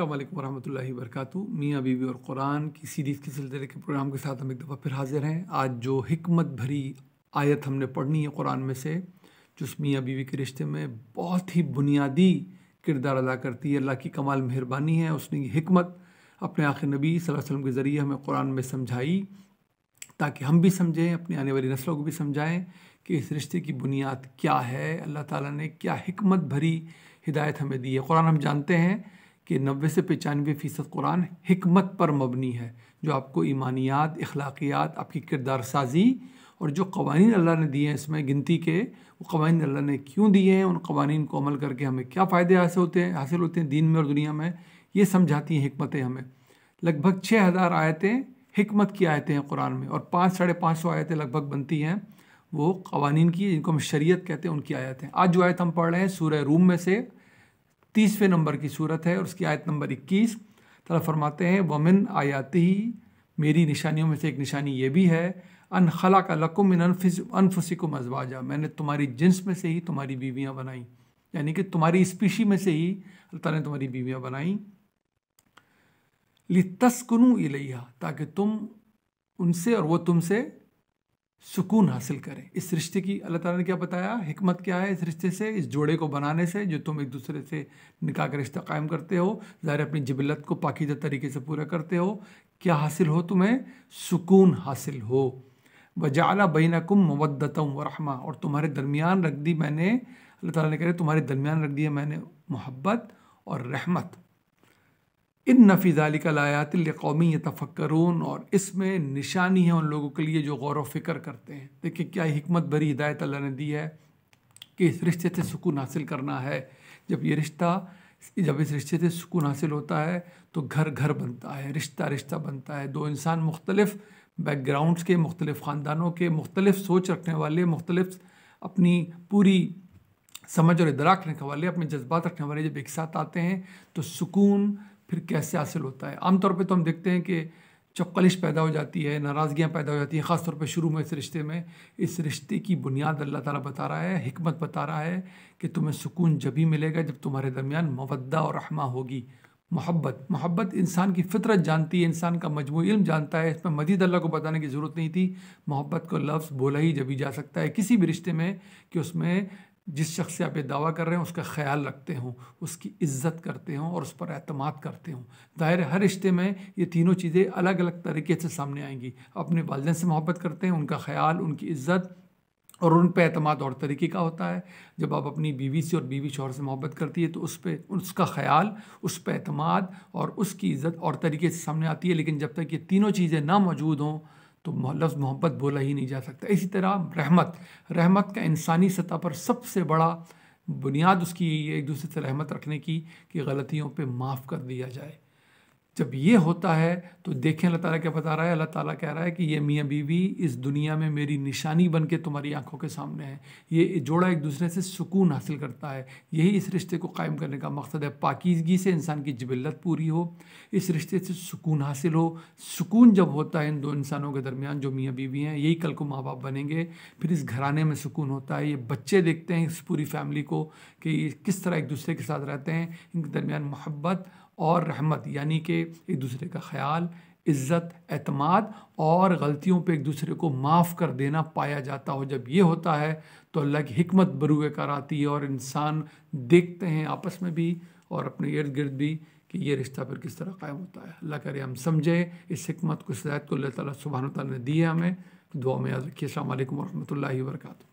السلام علیکم ورحمۃ اللہ وبرکاتہ۔ میاں بیوی اور قرآن کی سیریز کے سلسلے کے پروگرام کے ساتھ ہم ایک دفعہ پھر حاضر ہیں۔ آج جو حکمت بھری آیت ہم نے پڑھنی ہے قرآن میں سے، جو اس میاں بیوی کے رشتے میں بہت ہی بنیادی کردار ادا کرتی ہے، اللہ کی کمال مہربانی ہے، اس نے یہ حکمت اپنے آخر نبی صلی اللہ علیہ وسلم کے ذریعے ہمیں قرآن میں سمجھائی تاکہ ہم بھی سمجھیں، اپنی آنے والی نسلوں کو بھی سمجھائیں کہ اس رشتے کی بنیاد کیا ہے، اللہ تعالیٰ نے کیا حکمت بھری ہدایت ہمیں دی ہے۔ قرآن ہم جانتے ہیں کہ 90 سے 95% قرآن حکمت پر مبنی ہے، جو آپ کو ایمانیات، اخلاقیات، آپ کی کردار سازی اور جو قوانین اللہ نے دیے ہیں اس میں گنتی کے، وہ قوانین اللہ نے کیوں دیے ہیں، ان قوانین کو عمل کر کے ہمیں کیا فائدے حاصل ہوتے ہیں دین میں اور دنیا میں، یہ سمجھاتی ہیں حکمتیں ہمیں۔ لگ بھگ 6000 آیتیں حکمت کی آیتیں ہیں قرآن میں، اور 500-550 آیتیں لگ بھگ بنتی ہیں وہ قوانین کی، جن کو ہم شریعت کہتے ہیں، ان کی آیت ہیں۔ آج جو آیت ہم پڑھ رہے ہیں سورہ روم میں سے 30ویں نمبر کی صورت ہے، اور اس کی آیت نمبر 21۔ تعالیٰ فرماتے ہیں وَمِنْ آیاتِهِ، میری نشانیوں میں سے ایک نشانی یہ بھی ہے، ان خلق لکم من انفسکم ازواجا، میں نے تمہاری جنس میں سے ہی تمہاری بیویاں بنائیں، یعنی کہ تمہاری اسپیشی میں سے ہی اللہ تعالیٰ نے تمہاری بیویاں بنائیں، لِتَسْكُنُوا إِلَيْهَا، تاکہ تم ان سے اور وہ تم سے سکون حاصل کریں۔ اس رشتے کی اللہ تعالیٰ نے کیا بتایا، حکمت کیا ہے اس رشتے سے، اس جوڑے کو بنانے سے، جو تم ایک دوسرے سے نکاح کا رشتہ قائم کرتے ہو، ظاہر اپنی جبلت کو پاکیزہ طریقے سے پورا کرتے ہو، کیا حاصل ہو، تمہیں سکون حاصل ہو۔ وَجَعَلَ بَيْنَكُمْ مَوَدَّةً وَرَحْمَةً، اور تمہارے درمیان رکھ دی میں نے، اللہ تعالیٰ نے کہا تمہارے درمیان رکھ دیا میں نے محبت اور رحمت۔ ان فی ذلک لآیات لقوم یتفکرون، اور اس میں نشانی ہے ان لوگوں کے لیے جو غور و فکر کرتے ہیں۔ دیکھیں کیا حکمت بھری ہدایت اللہ نے دی ہے کہ اس رشتے سے سکون حاصل کرنا ہے۔ جب اس رشتے سے سکون حاصل ہوتا ہے تو گھر گھر بنتا ہے، رشتہ رشتہ بنتا ہے، دو انسان مختلف بیک گراؤنڈز کے، مختلف خاندانوں کے، مختلف سوچ رکھنے والے، مختلف اپنی پوری سمجھ اور ادراک رکھنے والے، اپنے جذبات رکھنے والے جب ایک ساتھ آتے ہیں تو سکون پھر کیسے حاصل ہوتا ہے۔ عام طور پہ تو ہم دیکھتے ہیں کہ جب قلش پیدا ہو جاتی ہے، ناراضگیاں پیدا ہو جاتی ہیں، خاص طور پہ شروع میں اس رشتے میں، اس رشتے کی بنیاد اللہ تعالیٰ بتا رہا ہے، حکمت بتا رہا ہے کہ تمہیں سکون جب ہی ملے گا جب تمہارے درمیان مودہ اور رحمہ ہوگی، محبت انسان کی فطرت جانتی ہے، انسان کا مجموعی علم جانتا ہے، اس میں مزید اللہ کو بتانے کی ضرورت نہیں تھی۔ محبت کو لفظ بولا ہی جب ہی جا سکتا ہے کسی بھی رشتے میں کہ اس میں جس شخص سے آپ یہ دعویٰ کر رہے ہیں اس کا خیال رکھتے ہوں، اس کی عزت کرتے ہوں اور اس پر اعتماد کرتے ہوں۔ ظاہر ہر رشتے میں یہ تینوں چیزیں الگ الگ طریقے سے سامنے آئیں گی۔ اپنے والدین سے محبت کرتے ہیں، ان کا خیال، ان کی عزت اور ان پہ اعتماد اور طریقے کا ہوتا ہے۔ جب آپ اپنی بیوی سے اور بیوی شوہر سے محبت کرتی ہے تو اس کا خیال، اس پہ اعتماد اور اس کی عزت اور طریقے سے سامنے آتی ہے۔ لیکن جب تک یہ تینوں چیزیں نہ موجود ہوں تو لفظ محبت بولا ہی نہیں جا سکتا۔ اسی طرح رحمت کا انسانی سطح پر سب سے بڑا بنیاد اس کی یہی ہے، ایک دوسرے سے رحمت رکھنے کی، کہ غلطیوں پہ معاف کر دیا جائے۔ جب یہ ہوتا ہے تو دیکھیں اللہ تعالیٰ کیا بتا رہا ہے، اللہ تعالیٰ کہہ رہا ہے کہ یہ میاں بیوی اس دنیا میں میری نشانی بن کے تمہاری آنکھوں کے سامنے ہے۔ یہ جوڑا ایک دوسرے سے سکون حاصل کرتا ہے، یہی اس رشتے کو قائم کرنے کا مقصد ہے۔ پاکیزگی سے انسان کی جبلت پوری ہو، اس رشتے سے سکون حاصل ہو۔ سکون جب ہوتا ہے ان دو انسانوں کے درمیان جو میاں بیوی ہیں، یہی کل کو ماں باپ بنیں گے، پھر اس گھرانے میں سکون ہوتا ہے۔ یہ بچے دیکھتے ہیں اس پوری فیملی کو کہ یہ کس طرح ایک دوسرے کے ساتھ رہتے ہیں، ان کے درمیان محبت اور رحمت، یعنی کہ ایک دوسرے کا خیال، عزت، اعتماد اور غلطیوں پہ ایک دوسرے کو معاف کر دینا پایا جاتا ہو۔ جب یہ ہوتا ہے تو اللہ کی حکمت بروئے کار آتی ہے، اور انسان دیکھتے ہیں آپس میں بھی اور اپنے ارد گرد بھی کہ یہ رشتہ پھر کس طرح قائم ہوتا ہے۔ اللہ کرے ہم سمجھیں اس حکمت کو، اس ہدایت کو اللہ تعالیٰ سبحانہ و تعالیٰ نے دی ہے ہمیں۔ دعا میں یاد رکھیے۔ السلام علیکم ورحمۃ اللہ وبرکاتہ۔